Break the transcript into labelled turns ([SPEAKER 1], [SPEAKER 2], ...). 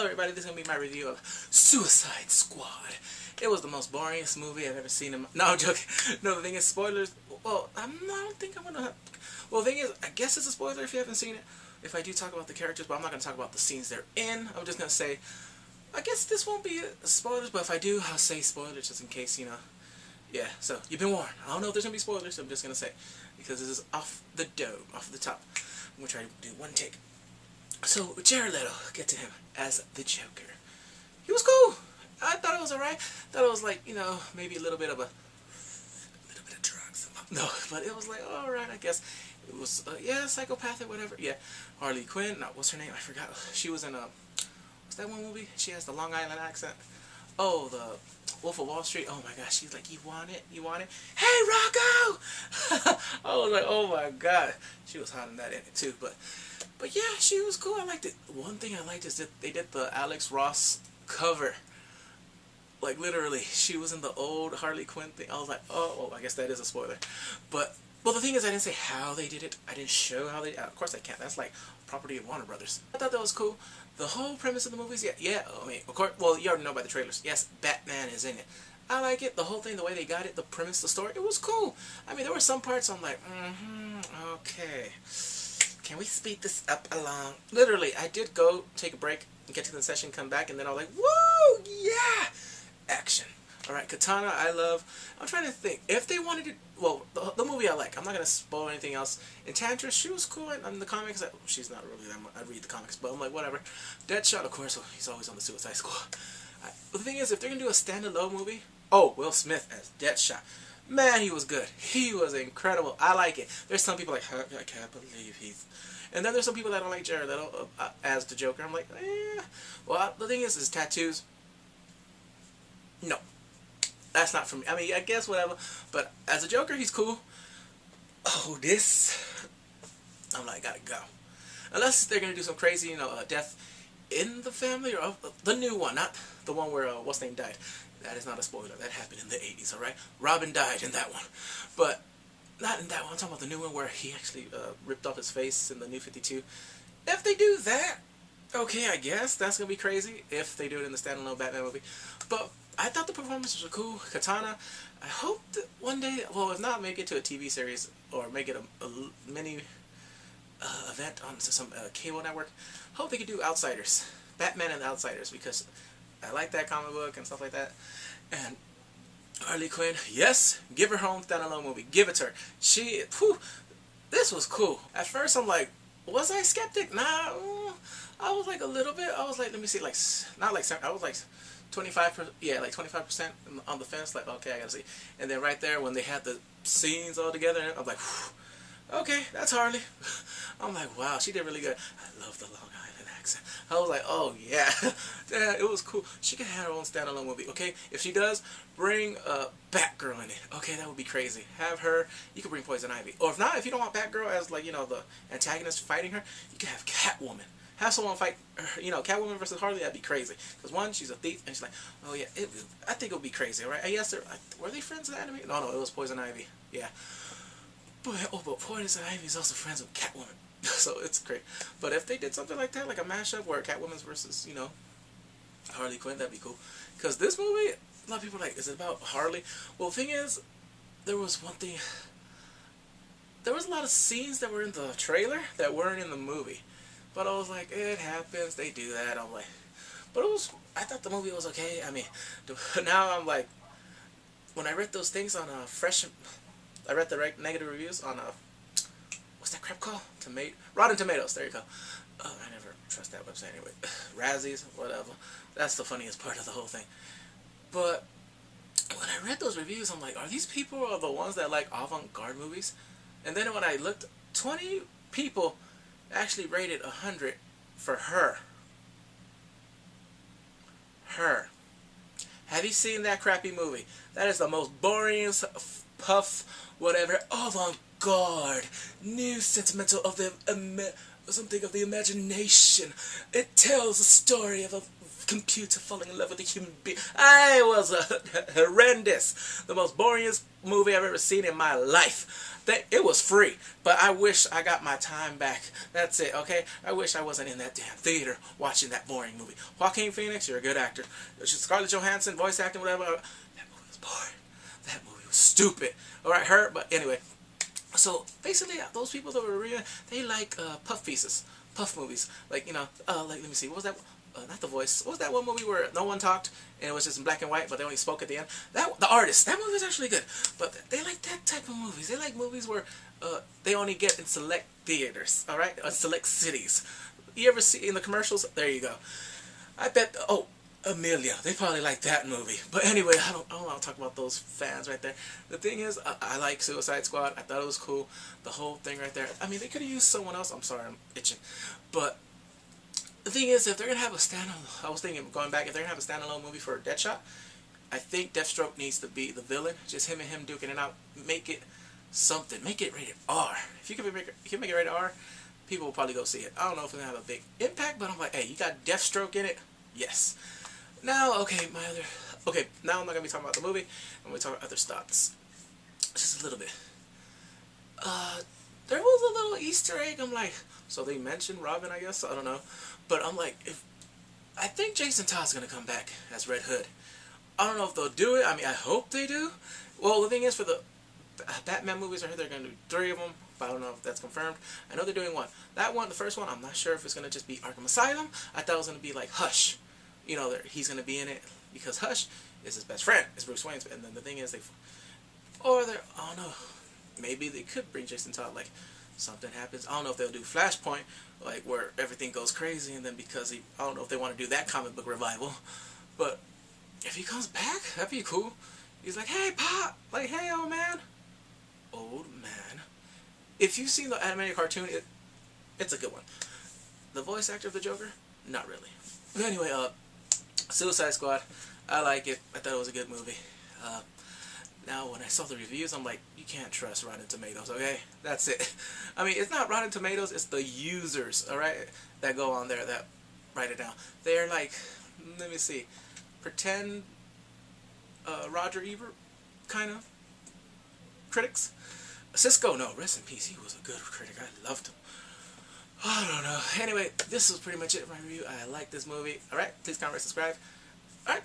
[SPEAKER 1] Hello everybody, this is going to be my review of Suicide Squad. It was the most boringest movie I've ever seen in my... No, I'm joking. No, the thing is, spoilers... Well, I don't think I'm going to... Well, the thing is, I guess it's a spoiler if you haven't seen it. If I do talk about the characters, but I'm not going to talk about the scenes they're in. I'm just going to say... I guess this won't be spoilers, but if I do, I'll say spoilers just in case, you know... Yeah, so, you've been warned. I don't know if there's going to be spoilers, so I'm just going to say. Because this is off the dome, off the top. I'm going to try to do one take. So, Jared Leto, get to him, as the Joker. He was cool. I thought it was alright. Thought it was like, you know, maybe a little bit of drugs. No, but it was like, alright, I guess. It was, yeah, psychopathic, whatever. Yeah, Harley Quinn, no, what's her name? I forgot. She was in, what's that one movie? She has the Long Island accent. Oh, the Wolf of Wall Street. Oh my gosh, she's like, you want it? You want it? Hey, Rocco! I was like, oh my god. She was hot in that in it too, but yeah, she was cool. I liked it. One thing I liked is that they did the Alex Ross cover. Like, literally, she was in the old Harley Quinn thing. I was like, oh, well, I guess that is a spoiler. But, well, the thing is, I didn't say how they did it. I didn't show how they... Of course I can't. That's like property of Warner Brothers. I thought that was cool. The whole premise of the movies, yeah, I mean, of course, well, you already know by the trailers. Yes, Batman is in it. I like it. The whole thing, the way they got it, the premise, the story, it was cool. I mean, there were some parts I'm like, okay. Can we speed this up along? Literally, I did go take a break and get to the session, come back, and then I was like, woo, yeah! Action. Alright, Katana, I love. I'm trying to think. If they wanted to... Well, the movie I like. I'm not going to spoil anything else. Enchantress, she was cool in the comics. She's not really that much. I read the comics, but I'm like, whatever. Deadshot, of course, he's always on the Suicide Squad. But the thing is, if they're going to do a standalone movie... Oh, Will Smith as Deadshot. Man, he was good. He was incredible. I like it. There's some people like, I can't believe he's... And then there's some people that don't like Jared Leto as the Joker. I'm like, eh. Well, the thing is, his tattoos... No. That's not for me. I mean, I guess whatever. But as a Joker, he's cool. Oh, this... I'm like, gotta go. Unless they're going to do some crazy, you know, death in the family, or the new one, not the one where, what's name died. That is not a spoiler. That happened in the 80s, alright? Robin died in that one. But, not in that one. I'm talking about the new one where he actually ripped off his face in the New 52. If they do that, okay, I guess. That's going to be crazy if they do it in the standalone Batman movie. But I thought the performances were cool. Katana, I hope that one day, well, if not, make it to a TV series or make it a mini event on some cable network. Hope they could do Outsiders. Batman and Outsiders, because I like that comic book and stuff like that. And Harley Quinn, yes, give her own standalone movie. Give it to her. She, whew, this was cool. At first, I'm like, was I skeptic? Nah, I was like a little bit. I was like, let me see, like, not like, I was like 25%, yeah, like 25% on the fence, like, okay, I gotta see. And then right there, when they had the scenes all together, I'm like, whew, okay, that's Harley. I'm like, wow, she did really good. I love the Long Island accent. I was like, oh, yeah. Yeah, it was cool. She could have her own standalone movie, okay? If she does, bring Batgirl in it. Okay, that would be crazy. Have her, you could bring Poison Ivy. Or if not, if you don't want Batgirl as, like, you know, the antagonist fighting her, you could have Catwoman. Have someone fight, you know, Catwoman versus Harley, that'd be crazy. Because one, she's a thief, and she's like, oh yeah, I think it would be crazy, alright? I asked her, were they friends in the anime? No, it was Poison Ivy, yeah. But Poison Ivy is also friends with Catwoman, so it's great. But if they did something like that, like a mashup where Catwoman's versus, you know, Harley Quinn, that'd be cool. Because this movie, a lot of people are like, is it about Harley? Well, the thing is, there was one thing, there was a lot of scenes that were in the trailer that weren't in the movie. But I was like, it happens, they do that. I'm like, but it was, I thought the movie was okay. I mean, now I'm like, when I read those things on I read the negative reviews on, what's that crap called? Rotten Tomatoes, there you go. I never trust that website anyway. Razzies, whatever. That's the funniest part of the whole thing. But when I read those reviews, I'm like, are these people the ones that like avant-garde movies? And then when I looked, 20 people actually rated 100 for Her. Her. Have you seen that crappy movie? That is the most boring, puff, whatever, avant-garde, new sentimental of the something of the imagination. It tells the story of a computer falling in love with a human being. I was horrendous. The most boringest movie I've ever seen in my life. It was free, but I wish I got my time back. That's it, okay? I wish I wasn't in that damn theater watching that boring movie. Joaquin Phoenix, you're a good actor. Scarlett Johansson, voice acting, whatever. That movie was boring. That movie was stupid. Alright, her, but anyway. So, basically, those people that were reading, they like puff pieces. Puff movies. Like, you know, like, let me see, what was that? Not The Voice. What was that one movie where no one talked and it was just in black and white, but they only spoke at the end? The Artist. That movie was actually good. But they like that type of movies. They like movies where they only get in select theaters, all right, select cities. You ever see in the commercials? There you go. I bet. Oh, Amelia. They probably like that movie. But anyway, I don't want to talk about those fans right there. The thing is, I like Suicide Squad. I thought it was cool. The whole thing right there. I mean, they could have used someone else. I'm sorry, I'm itching, but. The thing is, if they're going to have a standalone, I was thinking, going back, if they're going to have a standalone movie for Deadshot, I think Deathstroke needs to be the villain. Just him and him duking it out. Make it something. Make it rated R. If you can make it rated R, people will probably go see it. I don't know if it's going to have a big impact, but I'm like, hey, you got Deathstroke in it? Yes. Now, okay, now I'm not going to be talking about the movie. I'm going to talk about other thoughts. Just a little bit. There was a little Easter egg. I'm like, so they mentioned Robin, I guess? I don't know. But I'm like, I think Jason Todd's going to come back as Red Hood. I don't know if they'll do it. I mean, I hope they do. Well, the thing is, for the Batman movies, I heard they're going to do 3 of them. But I don't know if that's confirmed. I know they're doing 1. That one, the first one, I'm not sure if it's going to just be Arkham Asylum. I thought it was going to be like Hush. You know, he's going to be in it because Hush is his best friend. It's Bruce Wayne's. And then the thing is, I don't know. Maybe they could bring Jason Todd, like, something happens. I don't know if they'll do Flashpoint, like, where everything goes crazy, and then because I don't know if they want to do that comic book revival, but if he comes back, that'd be cool. He's like, hey, Pop! Like, hey, old man. Old man. If you've seen the animated cartoon, it's a good one. The voice actor of the Joker? Not really. But anyway, Suicide Squad, I like it. I thought it was a good movie. Now, when I saw the reviews, I'm like, you can't trust Rotten Tomatoes, okay? That's it. I mean, it's not Rotten Tomatoes, it's the users, alright, that go on there that write it down. They're like, let me see, pretend Roger Ebert kind of critics. Cisco, no, rest in peace, he was a good critic, I loved him. I don't know. Anyway, this was pretty much it for my review. I like this movie. Alright, please comment, subscribe. Alright.